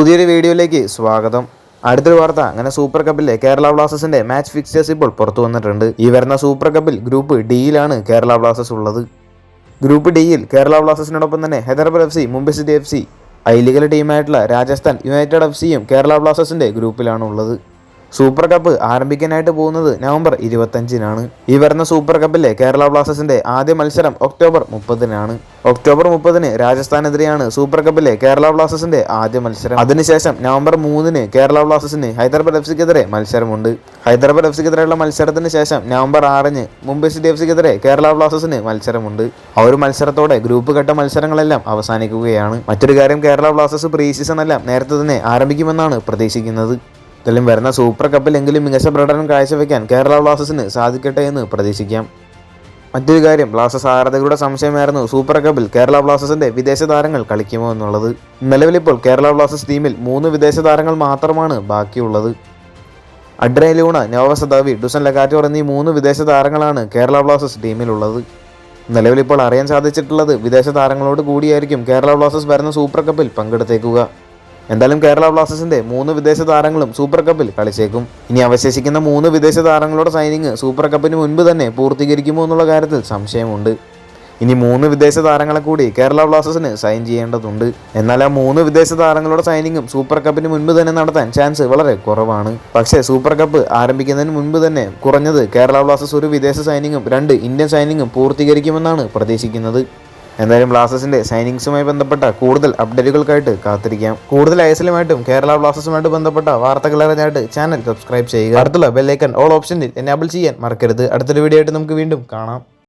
പുതിയൊരു വീഡിയോയിലേക്ക് സ്വാഗതം. അടുത്തൊരു വാർത്ത, അങ്ങനെ സൂപ്പർ കപ്പിലെ കേരള ബ്ലാസ്റ്റേഴ്സിന്റെ മാച്ച് ഫിക്സേഴ്സ് ഇപ്പോൾ പുറത്തു വന്നിട്ടുണ്ട്. ഈ വരുന്ന സൂപ്പർ കപ്പിൽ ഗ്രൂപ്പ് ഡിയിലാണ് കേരള ബ്ലാസ്റ്റേഴ്സ് ഉള്ളത്. ഗ്രൂപ്പ് ഡിയിൽ കേരള ബ്ലാസ്റ്റേഴ്സിനോടൊപ്പം തന്നെ Hyderabad FC, Mumbai city FC, I ലീഗിലെ ടീമായിട്ടുള്ള രാജസ്ഥാൻ യുണൈറ്റഡ് FCയും കേരള ബ്ലാസ്റ്റേഴ്സിന്റെ ഗ്രൂപ്പിലാണ് ഉള്ളത്. സൂപ്പർ കപ്പ് ആരംഭിക്കാനായിട്ട് പോകുന്നത് നവംബർ 25-നാണ്. ഈ വരുന്ന സൂപ്പർ കപ്പിലെ കേരള ബ്ലാസ്റ്റേഴ്സിന്റെ ആദ്യ മത്സരം ഒക്ടോബർ 30-നാണ്. ഒക്ടോബർ 30-ന് രാജസ്ഥാനെതിരെയാണ് സൂപ്പർ കപ്പിലെ കേരള ബ്ലാസ്റ്റേഴ്സിന്റെ ആദ്യ മത്സരം. അതിനുശേഷം നവംബർ 3-ന് കേരള ബ്ലാസ്റ്റേഴ്സിന് ഹൈദരാബാദ് FCക്കെതിരെ മത്സരമുണ്ട്. ഹൈദരാബാദ് FCക്കെതിരെയുള്ള മത്സരത്തിന് ശേഷം നവംബർ 6-ന് മുംബൈ സിറ്റി FCക്കെതിരെ കേരള ബ്ലാസ്റ്റേഴ്സിന് മത്സരമുണ്ട്. ആ ഒരു മത്സരത്തോടെ ഗ്രൂപ്പ് ഘട്ട മത്സരങ്ങളെല്ലാം അവസാനിക്കുകയാണ്. മറ്റൊരു കാര്യം, കേരള ബ്ലാസ്റ്റേഴ്സ് പ്രീ സീസൺ എല്ലാം നേരത്തെ തന്നെ ആരംഭിക്കുമെന്നാണ് പ്രതീക്ഷിക്കുന്നത്. ഇതിലും വരുന്ന സൂപ്പർ കപ്പിലെങ്കിലും മികച്ച പ്രകടനം കാഴ്ചവെക്കാൻ കേരള ബ്ലാസ്റ്റേഴ്സിന് സാധിക്കട്ടെ എന്ന് പ്രതീക്ഷിക്കാം. മറ്റൊരു കാര്യം, ബ്ലാസ്റ്റേഴ്സ് ആരാധകരുടെ സംശയമായിരുന്നു സൂപ്പർ കപ്പിൽ കേരള ബ്ലാസ്റ്റേഴ്സിന്റെ വിദേശ താരങ്ങൾ കളിക്കുമോ എന്നുള്ളത്. നിലവിലിപ്പോൾ കേരള ബ്ലാസ്റ്റേഴ്സ് ടീമിൽ 3 വിദേശ താരങ്ങൾ മാത്രമാണ് ബാക്കിയുള്ളത്. അഡ്രിയൻ ലൂണ, നോവ സദാവി, ഡുസൻ ലഗാറ്റോർ എന്നീ 3 വിദേശ താരങ്ങളാണ് കേരള ബ്ലാസ്റ്റേഴ്സ് ടീമിലുള്ളത്. നിലവിലിപ്പോൾ അറിയാൻ സാധിച്ചിട്ടുള്ളത് വിദേശ താരങ്ങളോട് കൂടിയായിരിക്കും കേരള ബ്ലാസ്റ്റേഴ്സ് വരുന്ന സൂപ്പർ കപ്പിൽ പങ്കെടുത്തേക്കുക. എന്തായാലും കേരള ബ്ലാസ്റ്റേഴ്സിന്റെ 3 വിദേശ താരങ്ങളും സൂപ്പർ കപ്പിൽ കളിച്ചേക്കും. ഇനി അവശേഷിക്കുന്ന 3 വിദേശ താരങ്ങളുടെ സൈനിങ് സൂപ്പർ കപ്പിന് മുൻപ് തന്നെ പൂർത്തീകരിക്കുമോ എന്നുള്ള കാര്യത്തിൽ സംശയമുണ്ട്. ഇനി 3 വിദേശ താരങ്ങളെ കൂടി കേരള ബ്ലാസ്റ്റേഴ്സിന് സൈൻ ചെയ്യേണ്ടതുണ്ട്. എന്നാൽ ആ 3 വിദേശ താരങ്ങളുടെ സൈനിങ്ങും സൂപ്പർ കപ്പിന് മുൻപ് തന്നെ നടത്താൻ ചാൻസ് വളരെ കുറവാണ്. പക്ഷേ സൂപ്പർ കപ്പ് ആരംഭിക്കുന്നതിന് മുൻപ് തന്നെ കുറഞ്ഞത് കേരള ബ്ലാസ്റ്റേഴ്സ് ഒരു വിദേശ സൈനിങ്ങും 2 ഇന്ത്യൻ സൈനിങ്ങും പൂർത്തീകരിക്കുമെന്നാണ് പ്രതീക്ഷിക്കുന്നത്. എന്തായാലും ബ്ലാസ്റ്റേഴ്സിന്റെ സൈനിങ്സുമായി ബന്ധപ്പെട്ട കൂടുതൽ അപ്ഡേറ്റുകൾക്കായിട്ട് കാത്തിരിക്കാം. കൂടുതൽ ഐഎസ്എല്ലുമായിട്ടും കേരള ബ്ലാസ്റ്റേഴ്സുമായിട്ട് ബന്ധപ്പെട്ട വാർത്തകൾ അറിയാനായിട്ട് ചാനൽ സബ്സ്ക്രൈബ് ചെയ്യുക. അടുത്തുള്ള ബെല്ലൈക്കൺ ഓൾ ഓപ്ഷനിൽ എനേബിൾ ചെയ്യാൻ മറക്കരുത്. അടുത്തൊരു വീഡിയോ ആയിട്ട് നമുക്ക് വീണ്ടും കാണാം.